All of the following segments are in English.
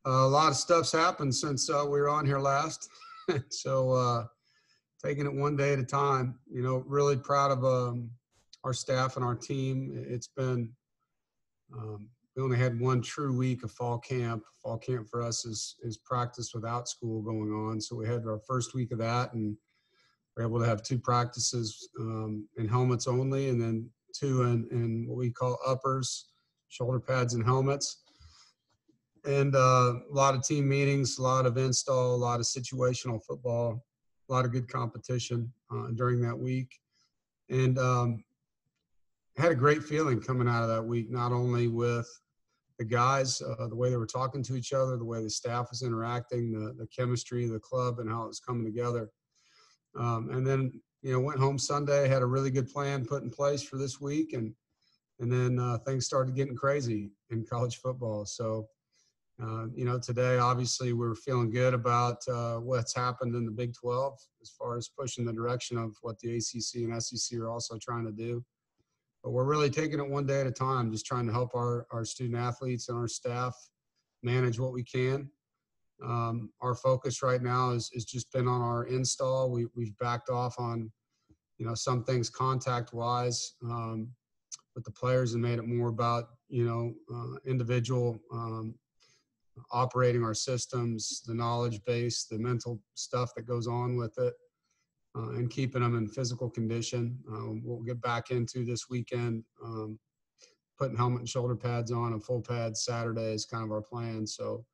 A lot of stuff's happened since we were on here last. So taking it one day at a time, really proud of our staff and our team. It's been, we only had one true week of fall camp. Fall camp for us is practice without school going on. So we had our first week of that, and we're able to have 2 practices in helmets only, and then 2 in what we call uppers, shoulder pads and helmets. And a lot of team meetings, a lot of install, a lot of situational football, a lot of good competition during that week. And had a great feeling coming out of that week, not only with the guys, the way they were talking to each other, the way the staff was interacting, the chemistry of the club and how it was coming together. And then, went home Sunday, had a really good plan put in place for this week. And then things started getting crazy in college football. So, today, obviously, we're feeling good about what's happened in the Big 12 as far as pushing the direction of what the ACC and SEC are also trying to do. But we're really taking it one day at a time, just trying to help our student athletes and our staff manage what we can. Our focus right now is just been on our install. We've backed off on, some things contact-wise with the players and made it more about, individual operating our systems, the knowledge base, the mental stuff that goes on with it, and keeping them in physical condition. We'll get back into this weekend, putting helmet and shoulder pads on and full pads Saturday is kind of our plan. So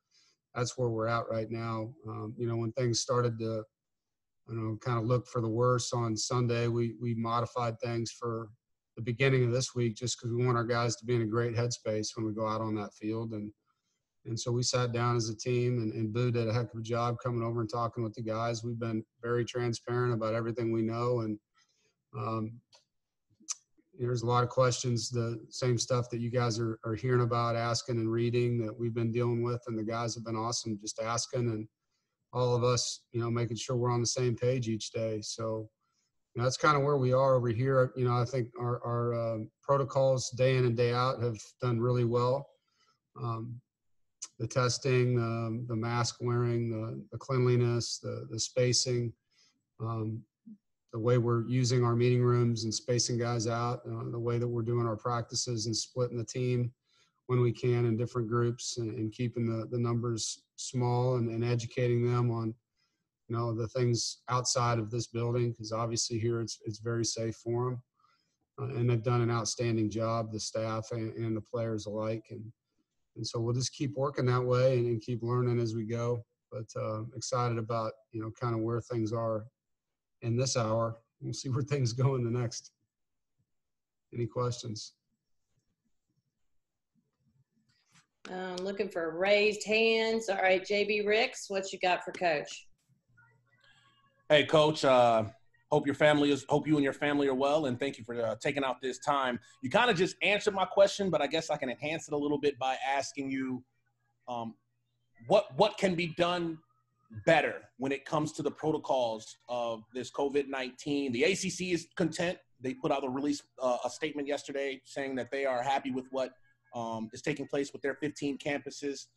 that's where we're at right now. When things started to, kind of look for the worse on Sunday, we modified things for the beginning of this week just because we want our guys to be in a great headspace when we go out on that field. And so we sat down as a team, and Boo did a heck of a job coming over and talking with the guys. We've been very transparent about everything we know. And there's a lot of questions, the same stuff that you guys are hearing about, asking and reading that we've been dealing with. And the guys have been awesome just asking, and all of us, making sure we're on the same page each day. So that's kind of where we are over here. I think our protocols day in and day out have done really well. The testing, the mask wearing, the cleanliness, the spacing, the way we're using our meeting rooms and spacing guys out, the way that we're doing our practices and splitting the team when we can in different groups, and keeping the numbers small and educating them on, the things outside of this building, because obviously here it's very safe for them. And they've done an outstanding job, the staff and the players alike. And so we'll just keep working that way and keep learning as we go. But excited about, kind of where things are in this hour. We'll see where things go in the next. Any questions? Looking for raised hands. All right, JB Ricks, what you got for Coach? Hey, Coach. Hope you and your family are well, and thank you for taking out this time. You kind of just answered my question, but I guess I can enhance it a little bit by asking you, what can be done better when it comes to the protocols of this COVID-19? The ACC is content. They put out a statement yesterday saying that they are happy with what is taking place with their 15 campuses.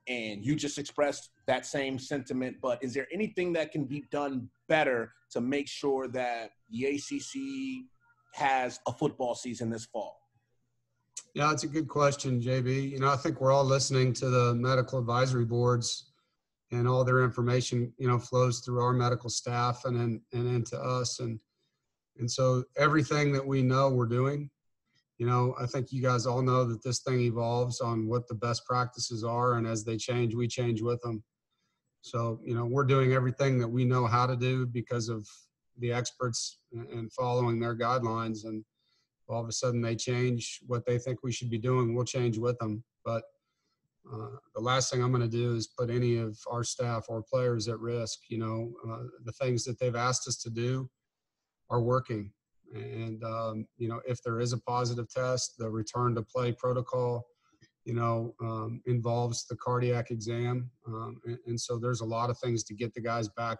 And you just expressed that same sentiment, but is there anything that can be done better to make sure that the ACC has a football season this fall? Yeah, that's a good question, JB. I think we're all listening to the medical advisory boards, and all their information, flows through our medical staff and into us. And so everything that we know we're doing. I think you guys all know that this thing evolves on what the best practices are, and as they change, we change with them. So, we're doing everything that we know how to do because of the experts and following their guidelines. And all of a sudden they change what they think we should be doing, we'll change with them. But the last thing I'm going to do is put any of our staff or players at risk. The things that they've asked us to do are working. And, if there is a positive test, the return to play protocol, involves the cardiac exam. And so there's a lot of things to get the guys back.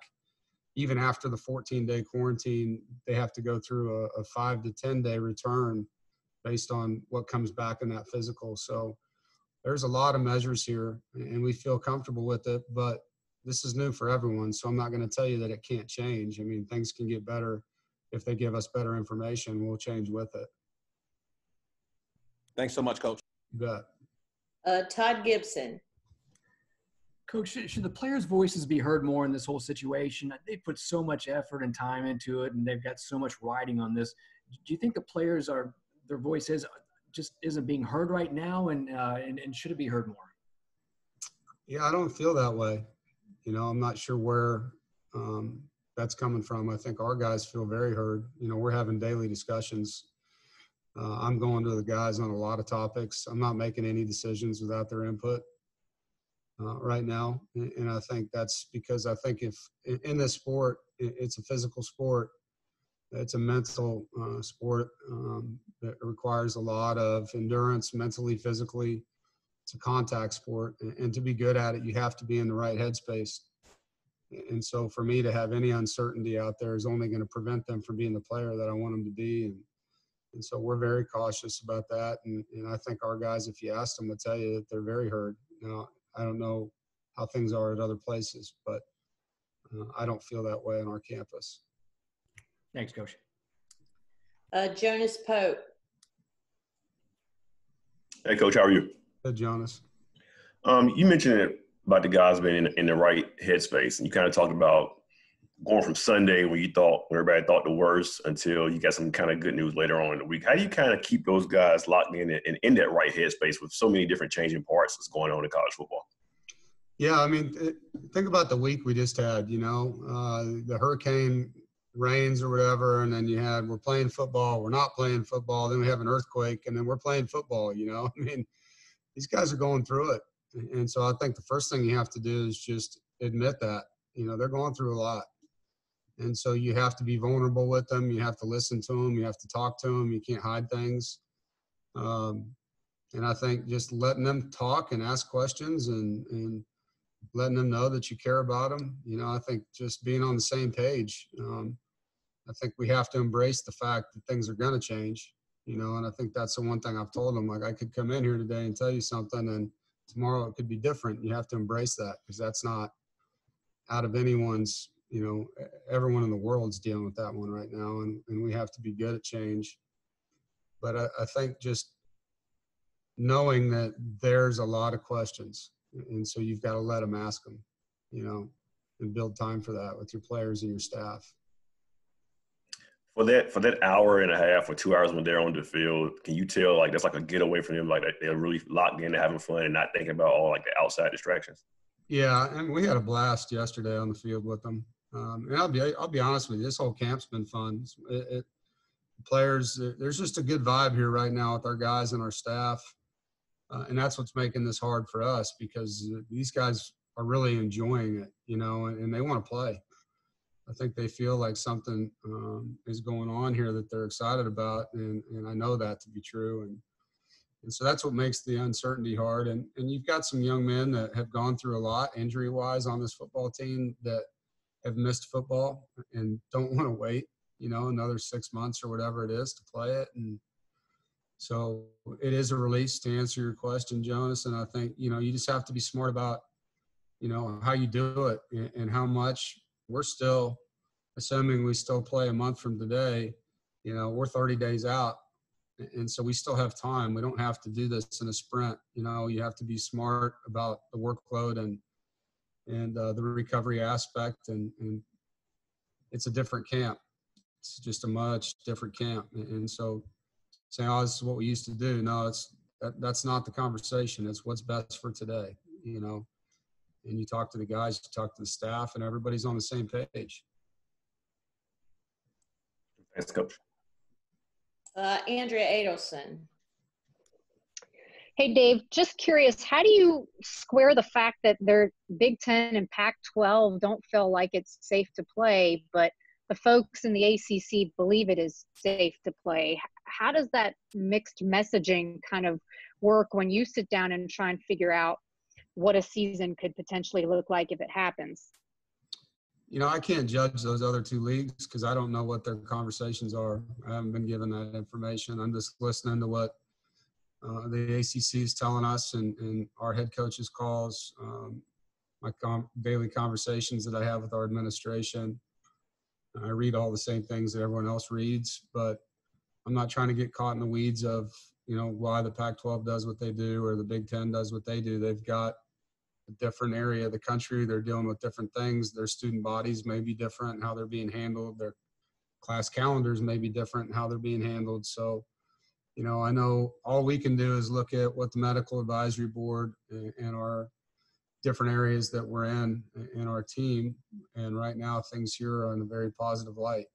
Even after the 14-day quarantine, they have to go through a 5 to 10-day return based on what comes back in that physical. So there's a lot of measures here, and we feel comfortable with it, but this is new for everyone. So I'm not going to tell you that it can't change. I mean, things can get better. If they give us better information, we'll change with it. Thanks so much, Coach. You bet. Todd Gibson. Coach, should the players' voices be heard more in this whole situation? They put so much effort and time into it, and they've got so much riding on this. Do you think the players their voice just isn't being heard right now, and should it be heard more? Yeah, I don't feel that way. You know, I'm not sure where that's coming from. I think our guys feel very heard. You know, we're having daily discussions. I'm going to the guys on a lot of topics. I'm not making any decisions without their input right now. And I think that's because I think if in this sport, it's a physical sport. It's a mental sport that requires a lot of endurance mentally, physically. It's a contact sport. And to be good at it, you have to be in the right headspace. And so for me to have any uncertainty out there is only going to prevent them from being the player that I want them to be. And so we're very cautious about that. And I think our guys, if you ask them, will tell you that they're very heard. Now, I don't know how things are at other places, but I don't feel that way on our campus. Thanks, Coach. Jonas Pope. Hey, Coach, how are you? Good, Jonas. You mentioned about the guys being in the right headspace, and you kind of talked about going from Sunday when everybody thought the worst until you got some kind of good news later on in the week. How do you kind of keep those guys locked in and in that right headspace with so many different changing parts that's going on in college football? Yeah, I mean, think about the week we just had, you know, the hurricane rains or whatever, and then we're playing football, we're not playing football, then we have an earthquake, and then we're playing football, you know. I mean, these guys are going through it. And so I think the first thing you have to do is just admit that, you know, they're going through a lot. And so you have to be vulnerable with them. You have to listen to them. You have to talk to them. You can't hide things. And I think just letting them talk and ask questions and letting them know that you care about them. You know, I think just being on the same page. I think we have to embrace the fact that things are going to change, you know, and I think that's the one thing I've told them. Like, I could come in here today and tell you something, and tomorrow it could be different. You have to embrace that, because that's not out of anyone's, you know, everyone in the world's dealing with that one right now, and we have to be good at change. But I think just knowing that there's a lot of questions, and so you've got to let them ask them, you know, and build time for that with your players and your staff. For that hour and a half or 2 hours when they're on the field, can you tell, like, that's like a getaway from them, like they're really locked into having fun and not thinking about all, like, the outside distractions? Yeah, and we had a blast yesterday on the field with them. And I'll be honest with you, this whole camp's been fun. Players, there's just a good vibe here right now with our guys and our staff. And that's what's making this hard for us, because these guys are really enjoying it, you know, and they want to play. I think they feel like something is going on here that they're excited about, and I know that to be true. And so that's what makes the uncertainty hard. And you've got some young men that have gone through a lot injury-wise on this football team that have missed football and don't want to wait, you know, another 6 months or whatever it is to play it. And so it is a release, to answer your question, Jonas. And I think, you know, you just have to be smart about, you know, how you do it and how much. We're still, assuming we still play a month from today, you know, we're 30 days out. And so we still have time. We don't have to do this in a sprint. You know, you have to be smart about the workload and the recovery aspect. And it's a different camp. It's just a much different camp. And so saying, oh, this is what we used to do. No, that's not the conversation. It's what's best for today, you know. And you talk to the guys, you talk to the staff, and everybody's on the same page. Thanks, Coach. Andrea Adelson. Hey, Dave, just curious, how do you square the fact that their Big Ten and Pac-12 don't feel like it's safe to play, but the folks in the ACC believe it is safe to play? How does that mixed messaging kind of work when you sit down and try and figure out what a season could potentially look like if it happens? You know, I can't judge those other two leagues because I don't know what their conversations are. I haven't been given that information. I'm just listening to what the ACC is telling us, and our head coach's calls, my daily conversations that I have with our administration. I read all the same things that everyone else reads, but I'm not trying to get caught in the weeds of, why the Pac-12 does what they do or the Big Ten does what they do. They've got a different area of the country. They're dealing with different things. Their student bodies may be different in how they're being handled. Their class calendars may be different in how they're being handled. So, I know all we can do is look at what the medical advisory board and our different areas that we're in our team. And right now things here are in a very positive light.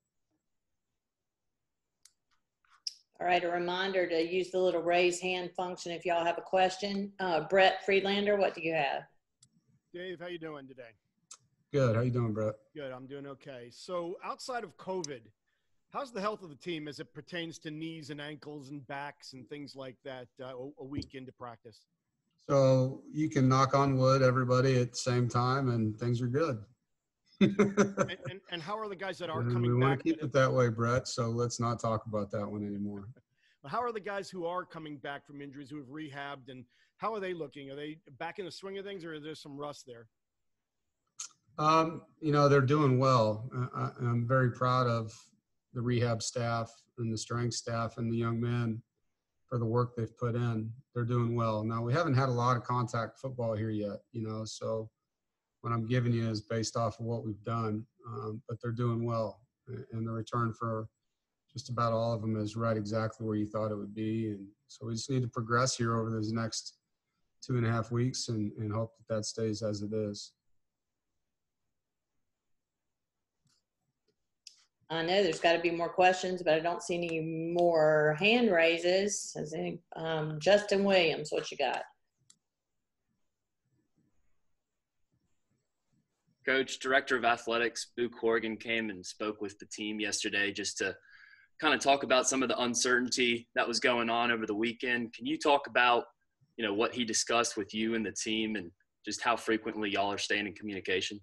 All right, a reminder to use the little raise hand function if y'all have a question. Brett Friedlander, what do you have? Dave, how you doing today? Good. How you doing, Brett? Good. I'm doing okay. So outside of COVID, how's the health of the team as it pertains to knees and ankles and backs and things like that a week into practice? So you can knock on wood, everybody, at the same time, and things are good. and how are the guys that are coming back? We want to keep it that way, Brett, so let's not talk about that one anymore. How are the guys who are coming back from injuries, who have rehabbed, and how are they looking? Are they back in the swing of things, or is there some rust there? They're doing well. I'm very proud of the rehab staff and the strength staff and the young men for the work they've put in. They're doing well. Now, we haven't had a lot of contact football here yet, so what I'm giving you is based off of what we've done, but they're doing well. And the return for just about all of them is right exactly where you thought it would be. And so we just need to progress here over those next 2.5 weeks and hope that stays as it is. I know there's got to be more questions, but I don't see any more hand raises. Justin Williams, what you got? Coach, Director of Athletics, Boo Corrigan came and spoke with the team yesterday just to kind of talk about some of the uncertainty that was going on over the weekend. Can you talk about, what he discussed with you and the team and just how frequently y'all are staying in communication?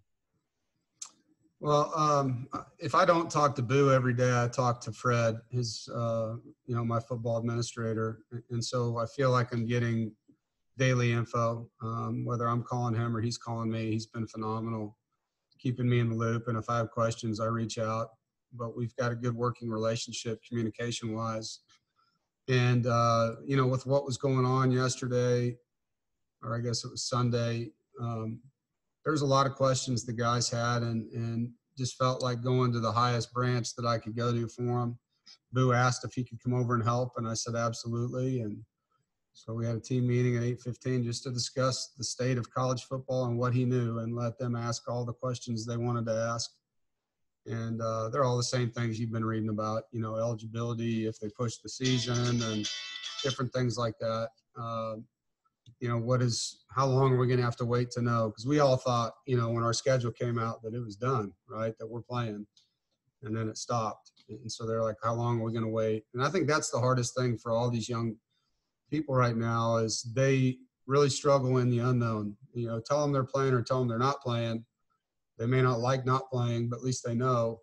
Well, if I don't talk to Boo every day, I talk to Fred, his, my football administrator. And so I feel like I'm getting daily info, whether I'm calling him or he's calling me. He's been phenomenal, keeping me in the loop. And if I have questions, I reach out. But we've got a good working relationship communication-wise. And, with what was going on yesterday, or I guess it was Sunday, there was a lot of questions the guys had and just felt like going to the highest branch that I could go to for them. Boo asked if he could come over and help, and I said absolutely. And so we had a team meeting at 8:15 just to discuss the state of college football and what he knew and let them ask all the questions they wanted to ask. And they're all the same things you've been reading about, eligibility, if they push the season and different things like that. How long are we going to have to wait to know? Because we all thought, when our schedule came out that it was done, right, that we're playing. And then it stopped. And so they're like, how long are we going to wait? And I think that's the hardest thing for all these young people right now is they really struggle in the unknown. Tell them they're playing or tell them they're not playing. They may not like not playing, but at least they know.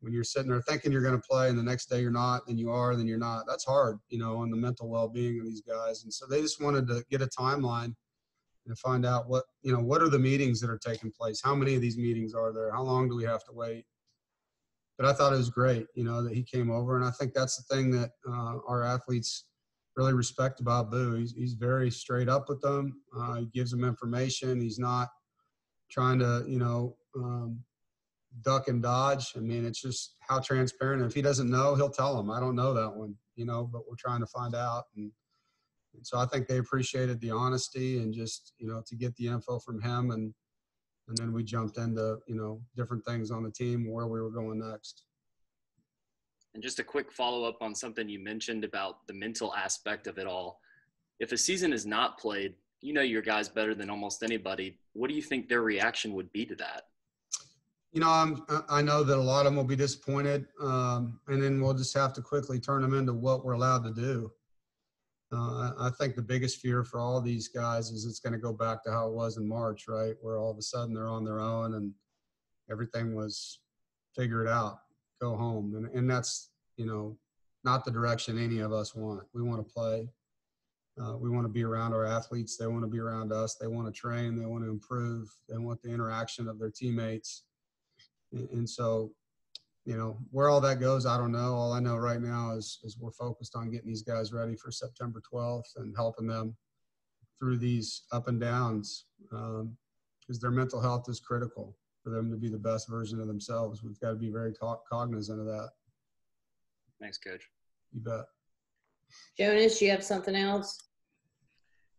When you're sitting there thinking you're going to play and the next day you're not, then you are, then you're not. That's hard, on the mental well-being of these guys. And so they just wanted to get a timeline and find out what are the meetings that are taking place? How many of these meetings are there? How long do we have to wait? But I thought it was great, that he came over. And I think that's the thing that our athletes really respect about Boo. He's very straight up with them. He gives them information. He's not trying to, duck and dodge. I mean, it's just how transparent. If he doesn't know, he'll tell them, I don't know that one, but we're trying to find out. And so I think they appreciated the honesty and just, to get the info from him. And then we jumped into, different things on the team, where we were going next. And just a quick follow-up on something you mentioned about the mental aspect of it all. If a season is not played, your guys better than almost anybody. What do you think their reaction would be to that? I know that a lot of them will be disappointed, and then we'll just have to quickly turn them into what we're allowed to do. I think the biggest fear for all these guys is it's going to go back to how it was in March, right, where all of a sudden they're on their own and everything was figure it out, go home. And that's, not the direction any of us want. We want to play. We want to be around our athletes. They want to be around us. They want to train. They want to improve. They want the interaction of their teammates. And so, where all that goes, I don't know. All I know right now is we're focused on getting these guys ready for September 12th and helping them through these up and downs, because their mental health is critical for them to be the best version of themselves. We've got to be very cognizant of that. Thanks, Coach. You bet. Jonas, you have something else?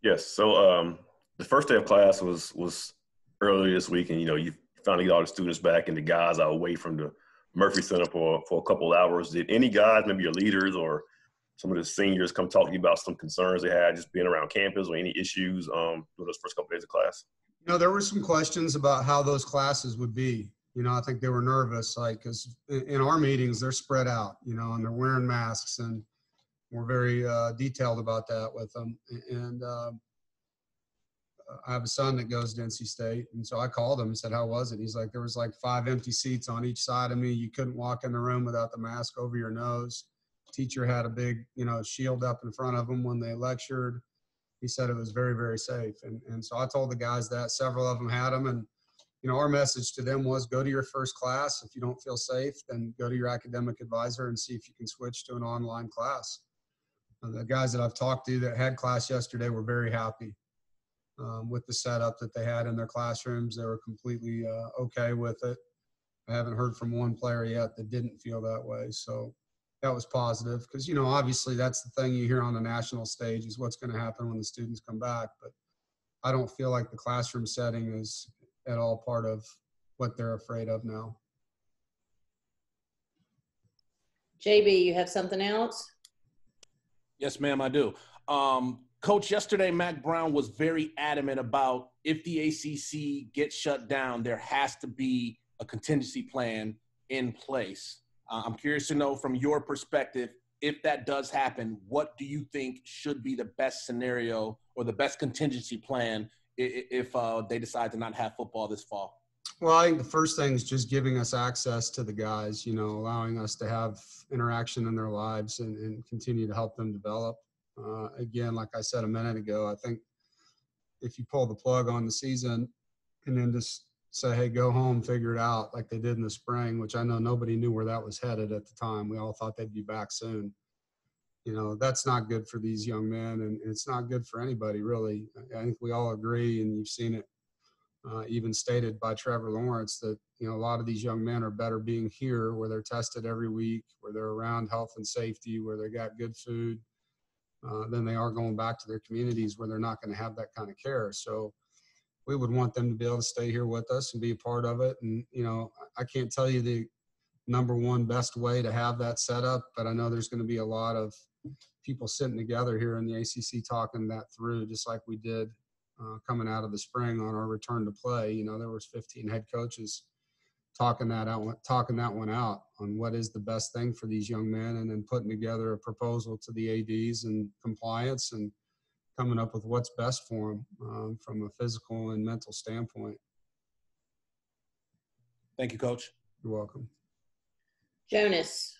Yes. So the first day of class was earlier this week, and you finally get all the students back, and the guys are away from the Murphy Center for a couple of hours. Did any guys, maybe your leaders or some of the seniors, come talk to you about some concerns they had just being around campus or any issues through those first couple of days of class? There were some questions about how those classes would be. I think they were nervous, because in our meetings they're spread out, and they're wearing masks, and we're very detailed about that with them. And I have a son that goes to NC State, and so I called him and said, how was it? He's like, there was like 5 empty seats on each side of me. You couldn't walk in the room without the mask over your nose. Teacher had a big, shield up in front of them when they lectured. He said it was very, very safe. And so I told the guys that. Several of them had them. And, our message to them was, go to your first class. If you don't feel safe, then go to your academic advisor and see if you can switch to an online class. And the guys that I've talked to that had class yesterday were very happy with the setup that they had in their classrooms. They were completely okay with it. I haven't heard from one player yet that didn't feel that way. So that was positive, because, obviously that's the thing you hear on the national stage is what's going to happen when the students come back. But I don't feel like the classroom setting is at all part of what they're afraid of now. JB, you have something else? Yes, ma'am, I do. Coach, yesterday, Mac Brown was very adamant about if the ACC gets shut down, there has to be a contingency plan in place. I'm curious to know from your perspective, if that does happen, what do you think should be the best scenario or the best contingency plan if they decide to not have football this fall? Well, I think the first thing is just giving us access to the guys, allowing us to have interaction in their lives and continue to help them develop. Again, like I said a minute ago, I think if you pull the plug on the season and then just say, hey, go home, figure it out like they did in the spring, which I know nobody knew where that was headed at the time. We all thought they'd be back soon. That's not good for these young men, and it's not good for anybody, really. I think we all agree, and you've seen it even stated by Trevor Lawrence, that, a lot of these young men are better being here where they're tested every week, where they're around health and safety, where they got good food, than they are going back to their communities where they're not going to have that kind of care. So we would want them to be able to stay here with us and be a part of it. And, I can't tell you the number one best way to have that set up, but I know there's going to be a lot of people sitting together here in the ACC talking that through, just like we did coming out of the spring on our return to play. There was 15 head coaches talking that one out on what is the best thing for these young men, and then putting together a proposal to the ADs and compliance and coming up with what's best for them from a physical and mental standpoint. Thank you, Coach. You're welcome. Jonas.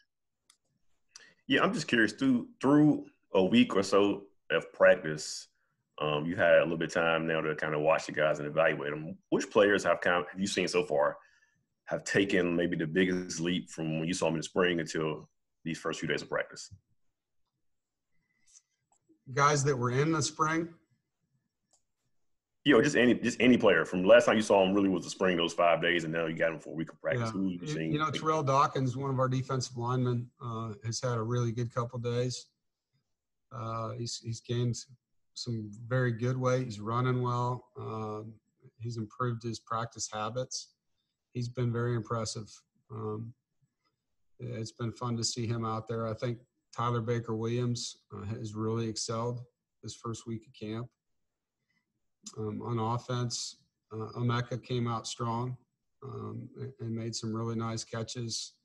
Yeah, I'm just curious, through a week or so of practice, you had a little bit of time now to kind of watch the guys and evaluate them. Which players have you seen so far have taken maybe the biggest leap from when you saw them in the spring until these first few days of practice? Guys that were in the spring? Just any player from the last time you saw him really was the spring, those 5 days, and now you got him for a week of practice. Yeah. Who you seen? Terrell Dawkins, one of our defensive linemen, has had a really good couple days. He's gained some very good weight. He's running well. He's improved his practice habits. He's been very impressive. It's been fun to see him out there. I think Tyler Baker-Williams has really excelled this first week of camp. On offense, Emeka came out strong and made some really nice catches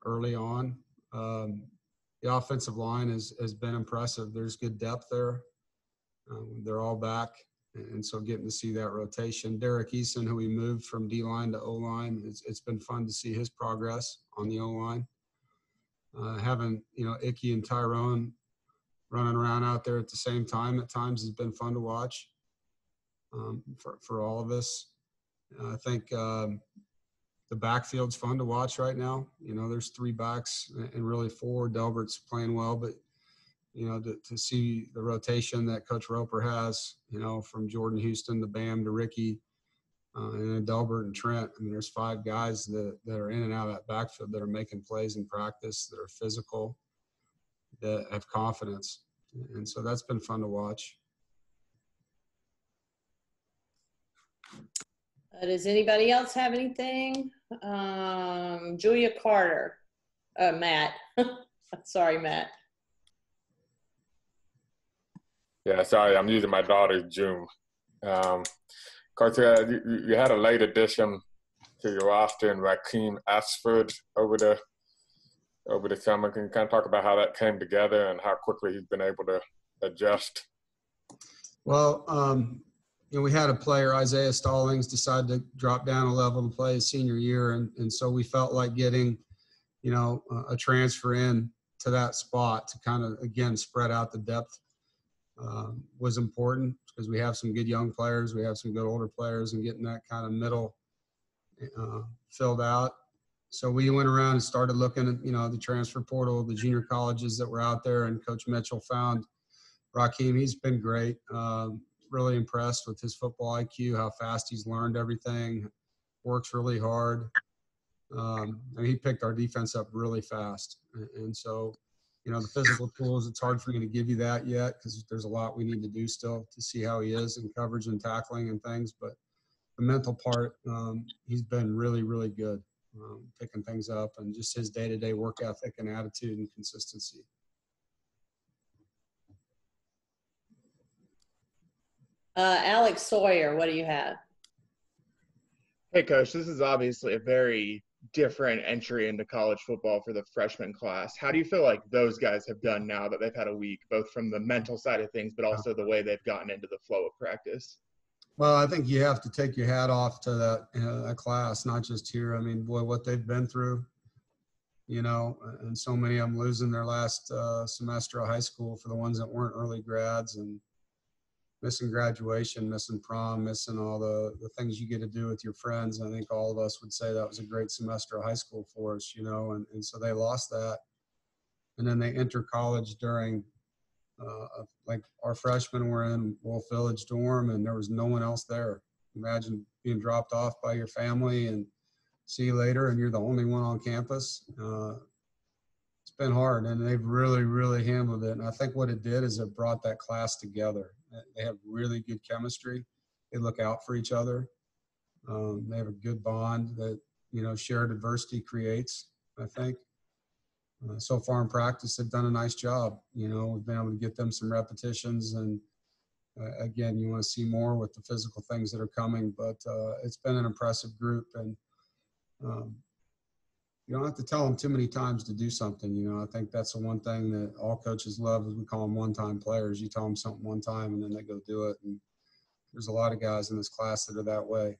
early on. The offensive line has been impressive. There's good depth there. They're all back, and so getting to see that rotation. Derek Eason, who we moved from D-line to O-line, it's been fun to see his progress on the O-line. Having, Icky and Tyrone running around out there at the same time at times has been fun to watch for all of us. I think the backfield's fun to watch right now. You know, there's 3 backs and really 4. Delbert's playing well, but, you know, to see the rotation that Coach Roper has, you know, from Jordan Houston to Bam to Ricky, and then Delbert and Trent. I mean, there's 5 guys that are in and out of that backfield that are making plays in practice, that are physical, that have confidence. And so that's been fun to watch. Does anybody else have anything? Julia Carter. Matt. Sorry, Matt. Yeah, sorry, I'm using my daughter's Zoom. Coach, you had a late addition to your roster in Raquem Ashford over the summer. Can you kind of talk about how that came together and how quickly he's been able to adjust? Well, you know, we had a player, Isaiah Stallings, decide to drop down a level to play his senior year. And so we felt like getting, you know, a transfer in to that spot to kind of, again, spread out the depth was important because we have some good young players. We have some good older players, and getting that kind of middle filled out. So we went around and started looking at, you know, the transfer portal, the junior colleges that were out there, and Coach Mitchell found Raquem. He's been great. Really impressed with his football IQ, how fast he's learned everything, works really hard. And he picked our defense up really fast. And so, you know, the physical tools, it's hard for me to give you that yet because there's a lot we need to do still to see how he is in coverage and tackling and things. But the mental part, he's been really, really good, picking things up, and just his day-to-day work ethic and attitude and consistency. Alex Sawyer, what do you have? Hey, Coach, this is obviously a very different entry into college football for the freshman class. How do you feel like those guys have done now that they've had a week, both from the mental side of things, but also the way they've gotten into the flow of practice? Well, I think you have to take your hat off to that class, not just here. I mean, boy, what they've been through, you know, and so many of them losing their last semester of high school for the ones that weren't early grads, and missing graduation, missing prom, missing all the things you get to do with your friends. I think all of us would say that was a great semester of high school for us, you know, and so they lost that. And then they enter college during, like our freshmen were in Wolf Village dorm and there was no one else there. Imagine being dropped off by your family and see you later and you're the only one on campus. It's been hard, and they've really, really handled it. And I think what it did is it brought that class together. They have really good chemistry. They look out for each other. They have a good bond that, you know, shared adversity creates, I think. So far in practice, they've done a nice job. You know, we've been able to get them some repetitions. And, again, you want to see more with the physical things that are coming. But it's been an impressive group. And you don't have to tell them too many times to do something. You know, I think that's the one thing that all coaches love is we call them one-time players. You tell them something one time and then they go do it. And there's a lot of guys in this class that are that way.